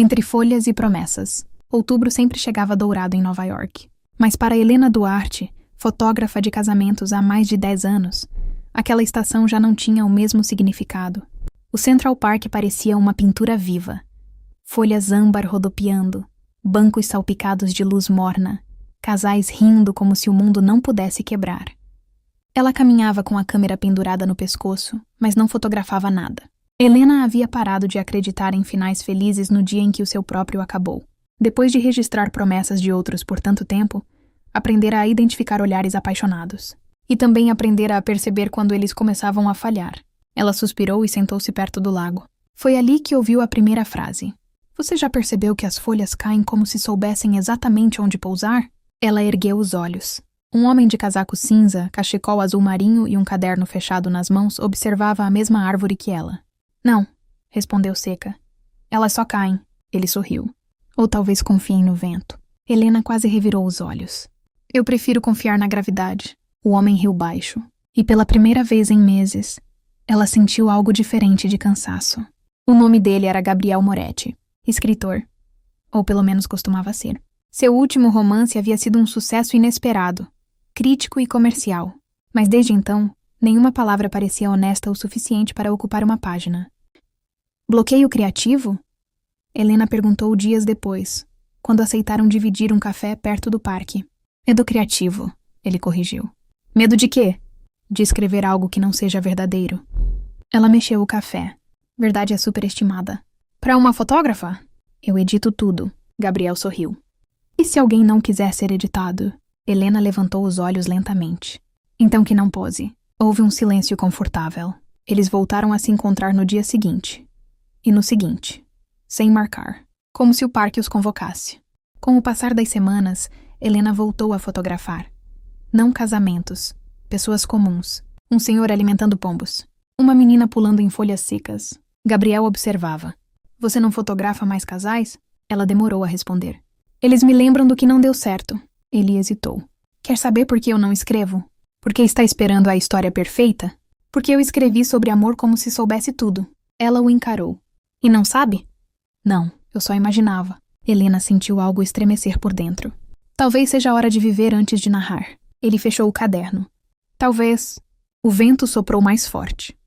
Entre folhas e promessas, outubro sempre chegava dourado em Nova York. Mas para Helena Duarte, fotógrafa de casamentos há mais de 10 anos, aquela estação já não tinha o mesmo significado. O Central Park parecia uma pintura viva. Folhas âmbar rodopiando, bancos salpicados de luz morna, casais rindo como se o mundo não pudesse quebrar. Ela caminhava com a câmera pendurada no pescoço, mas não fotografava nada. Helena havia parado de acreditar em finais felizes no dia em que o seu próprio acabou. Depois de registrar promessas de outros por tanto tempo, aprendera a identificar olhares apaixonados. E também aprendera a perceber quando eles começavam a falhar. Ela suspirou e sentou-se perto do lago. Foi ali que ouviu a primeira frase. Você já percebeu que as folhas caem como se soubessem exatamente onde pousar? Ela ergueu os olhos. Um homem de casaco cinza, cachecol azul marinho e um caderno fechado nas mãos observava a mesma árvore que ela. Não, respondeu seca. Elas só caem. Ele sorriu. Ou talvez confiem no vento. Helena quase revirou os olhos. Eu prefiro confiar na gravidade. O homem riu baixo. E pela primeira vez em meses, ela sentiu algo diferente de cansaço. O nome dele era Gabriel Moretti, escritor. Ou pelo menos costumava ser. Seu último romance havia sido um sucesso inesperado, crítico e comercial. Mas desde então, nenhuma palavra parecia honesta o suficiente para ocupar uma página. Bloqueio criativo? Helena perguntou dias depois, quando aceitaram dividir um café perto do parque. Medo criativo, ele corrigiu. Medo de quê? De escrever algo que não seja verdadeiro. Ela mexeu o café. Verdade é superestimada. Para uma fotógrafa? Eu edito tudo. Gabriel sorriu. E se alguém não quiser ser editado? Helena levantou os olhos lentamente. Então que não pose. Houve um silêncio confortável. Eles voltaram a se encontrar no dia seguinte. E no seguinte. Sem marcar. Como se o parque os convocasse. Com o passar das semanas, Helena voltou a fotografar. Não casamentos. Pessoas comuns. Um senhor alimentando pombos. Uma menina pulando em folhas secas. Gabriel observava. Você não fotografa mais casais? Ela demorou a responder. Eles me lembram do que não deu certo. Ele hesitou. Quer saber por que eu não escrevo? Porque está esperando a história perfeita? Porque eu escrevi sobre amor como se soubesse tudo. Ela o encarou. E não sabe? Não, eu só imaginava. Helena sentiu algo estremecer por dentro. Talvez seja a hora de viver antes de narrar. Ele fechou o caderno. Talvez. O vento soprou mais forte.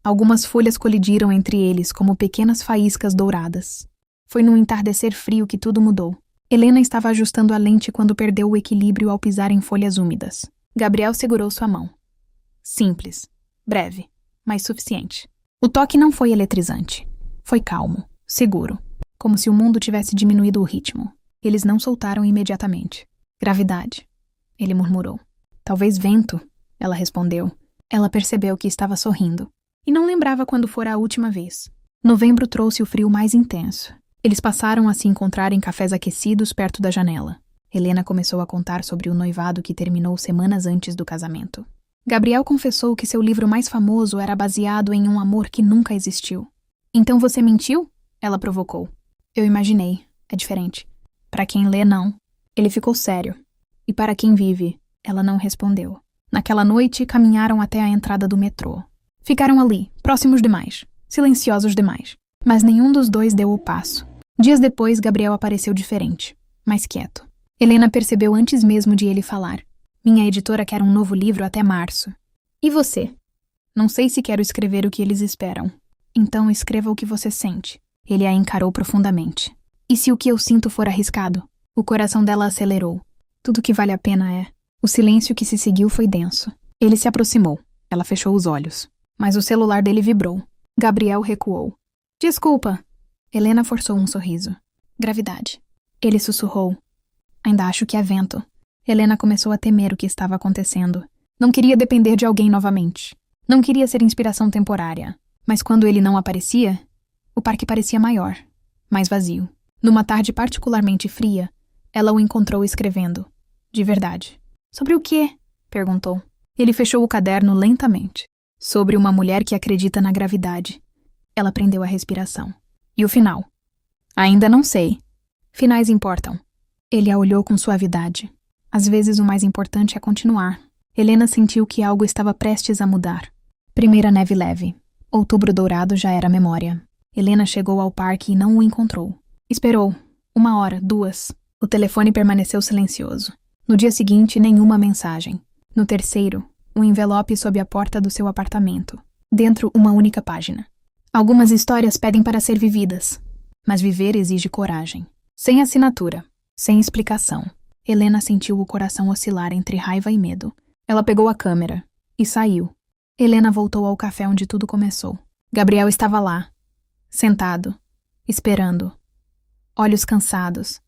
Algumas folhas colidiram entre eles como pequenas faíscas douradas. Foi num entardecer frio que tudo mudou. Helena estava ajustando a lente quando perdeu o equilíbrio ao pisar em folhas úmidas. Gabriel segurou sua mão. Simples, breve, mas suficiente. O toque não foi eletrizante. Foi calmo, seguro, como se o mundo tivesse diminuído o ritmo. Eles não soltaram imediatamente. Gravidade, ele murmurou. Talvez vento, ela respondeu. Ela percebeu que estava sorrindo. E não lembrava quando fora a última vez. Novembro trouxe o frio mais intenso. Eles passaram a se encontrar em cafés aquecidos perto da janela. Helena começou a contar sobre o noivado que terminou semanas antes do casamento. Gabriel confessou que seu livro mais famoso era baseado em um amor que nunca existiu. Então você mentiu? Ela provocou. Eu imaginei. É diferente. Para quem lê, não. Ele ficou sério. E para quem vive, ela não respondeu. Naquela noite, caminharam até a entrada do metrô. Ficaram ali, próximos demais, silenciosos demais. Mas nenhum dos dois deu o passo. Dias depois, Gabriel apareceu diferente, mais quieto. Helena percebeu antes mesmo de ele falar. Minha editora quer um novo livro até março. E você? Não sei se quero escrever o que eles esperam. Então escreva o que você sente. Ele a encarou profundamente. E se o que eu sinto for arriscado? O coração dela acelerou. Tudo que vale a pena é. O silêncio que se seguiu foi denso. Ele se aproximou. Ela fechou os olhos. Mas o celular dele vibrou. Gabriel recuou. Desculpa. Helena forçou um sorriso. Gravidade. Ele sussurrou. Ainda acho que é vento. Helena começou a temer o que estava acontecendo. Não queria depender de alguém novamente. Não queria ser inspiração temporária. Mas quando ele não aparecia, o parque parecia maior, mais vazio. Numa tarde particularmente fria, ela o encontrou escrevendo. De verdade. Sobre o quê? Perguntou. Ele fechou o caderno lentamente. Sobre uma mulher que acredita na gravidade. Ela prendeu a respiração. E o final? Ainda não sei. Finais importam. Ele a olhou com suavidade. Às vezes o mais importante é continuar. Helena sentiu que algo estava prestes a mudar. Primeira neve leve. Outubro dourado já era memória. Helena chegou ao parque e não o encontrou. Esperou. 1 hora, 2. O telefone permaneceu silencioso. No dia seguinte, nenhuma mensagem. No terceiro, um envelope sob a porta do seu apartamento. Dentro, uma única página. Algumas histórias pedem para ser vividas, mas viver exige coragem. Sem assinatura, sem explicação. Helena sentiu o coração oscilar entre raiva e medo. Ela pegou a câmera e saiu. Helena voltou ao café onde tudo começou. Gabriel estava lá, sentado, esperando. Olhos cansados,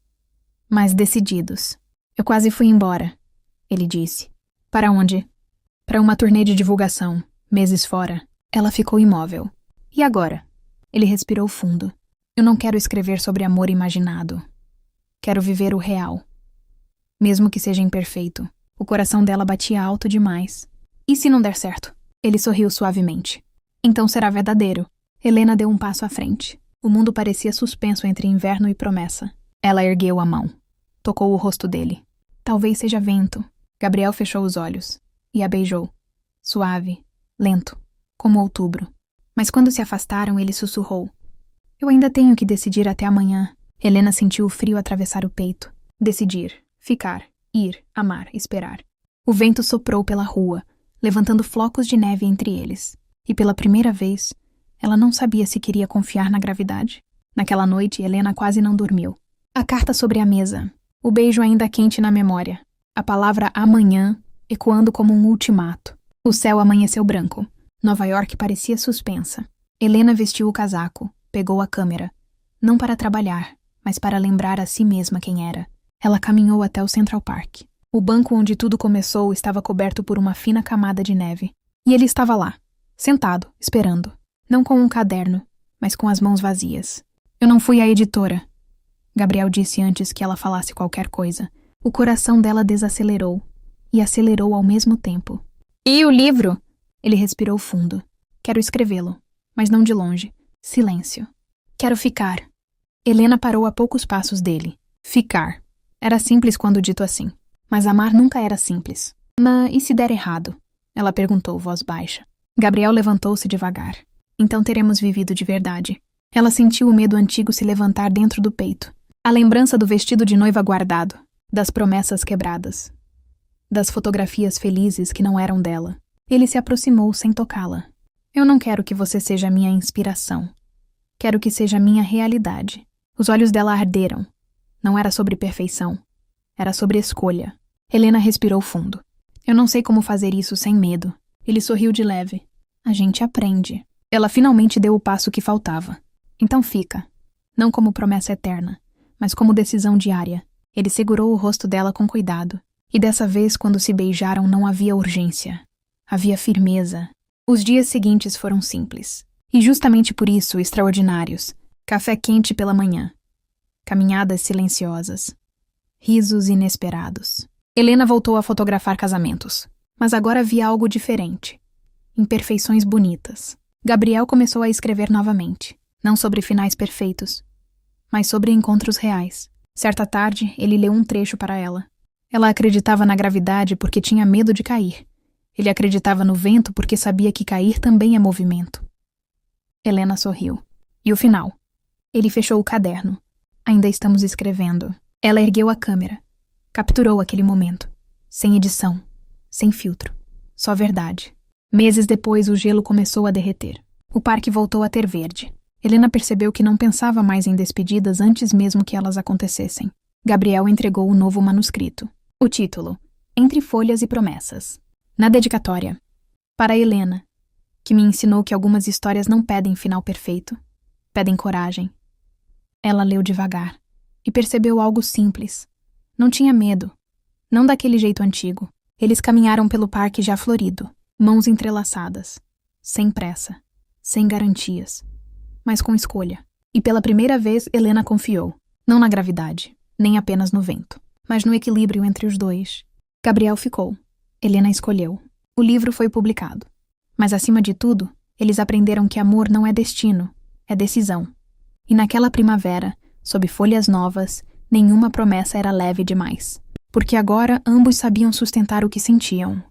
mas decididos. Eu quase fui embora, ele disse. Para onde? Para uma turnê de divulgação, meses fora. Ela ficou imóvel. E agora? Ele respirou fundo. Eu não quero escrever sobre amor imaginado. Quero viver o real. Mesmo que seja imperfeito. O coração dela batia alto demais. E se não der certo? Ele sorriu suavemente. Então será verdadeiro. Helena deu um passo à frente. O mundo parecia suspenso entre inverno e promessa. Ela ergueu a mão. Tocou o rosto dele. Talvez seja vento. Gabriel fechou os olhos e a beijou. Suave, lento, como outubro. Mas quando se afastaram, ele sussurrou. Eu ainda tenho que decidir até amanhã. Helena sentiu o frio atravessar o peito. Decidir, ficar, ir, amar, esperar. O vento soprou pela rua, levantando flocos de neve entre eles. E pela primeira vez, ela não sabia se queria confiar na gravidade. Naquela noite, Helena quase não dormiu. A carta sobre a mesa, o beijo ainda quente na memória, a palavra amanhã ecoando como um ultimato. O céu amanheceu branco. Nova York parecia suspensa. Helena vestiu o casaco, pegou a câmera. Não para trabalhar, mas para lembrar a si mesma quem era. Ela caminhou até o Central Park. O banco onde tudo começou estava coberto por uma fina camada de neve. E ele estava lá, sentado, esperando. Não com um caderno, mas com as mãos vazias. Eu não fui à editora, Gabriel disse antes que ela falasse qualquer coisa. O coração dela desacelerou e acelerou ao mesmo tempo. E o livro? Ele respirou fundo. Quero escrevê-lo, mas não de longe. Silêncio. Quero ficar. Helena parou a poucos passos dele. Ficar. Era simples quando dito assim. Mas amar nunca era simples. Mas e se der errado? Ela perguntou, voz baixa. Gabriel levantou-se devagar. Então teremos vivido de verdade. Ela sentiu o medo antigo se levantar dentro do peito. A lembrança do vestido de noiva guardado, das promessas quebradas, das fotografias felizes que não eram dela. Ele se aproximou sem tocá-la. Eu não quero que você seja minha inspiração. Quero que seja minha realidade. Os olhos dela arderam. Não era sobre perfeição. Era sobre escolha. Helena respirou fundo. Eu não sei como fazer isso sem medo. Ele sorriu de leve. A gente aprende. Ela finalmente deu o passo que faltava. Então fica. Não como promessa eterna, mas como decisão diária. Ele segurou o rosto dela com cuidado. E dessa vez, quando se beijaram, não havia urgência. Havia firmeza. Os dias seguintes foram simples. E justamente por isso, extraordinários. Café quente pela manhã. Caminhadas silenciosas. Risos inesperados. Helena voltou a fotografar casamentos. Mas agora havia algo diferente. Imperfeições bonitas. Gabriel começou a escrever novamente. Não sobre finais perfeitos, mas sobre encontros reais. Certa tarde, ele leu um trecho para ela. Ela acreditava na gravidade porque tinha medo de cair. Ele acreditava no vento porque sabia que cair também é movimento. Helena sorriu. E o final? Ele fechou o caderno. Ainda estamos escrevendo. Ela ergueu a câmera. Capturou aquele momento. Sem edição. Sem filtro. Só verdade. Meses depois, o gelo começou a derreter. O parque voltou a ter verde. Helena percebeu que não pensava mais em despedidas antes mesmo que elas acontecessem. Gabriel entregou o novo manuscrito. O título: Entre Folhas e Promessas. Na dedicatória. Para Helena, que me ensinou que algumas histórias não pedem final perfeito, pedem coragem. Ela leu devagar e percebeu algo simples. Não tinha medo. Não daquele jeito antigo. Eles caminharam pelo parque já florido, mãos entrelaçadas, sem pressa, sem garantias, mas com escolha. E pela primeira vez, Helena confiou, não na gravidade, nem apenas no vento, mas no equilíbrio entre os dois. Gabriel ficou. Helena escolheu. O livro foi publicado. Mas, acima de tudo, eles aprenderam que amor não é destino, é decisão. E naquela primavera, sob folhas novas, nenhuma promessa era leve demais. Porque agora ambos sabiam sustentar o que sentiam.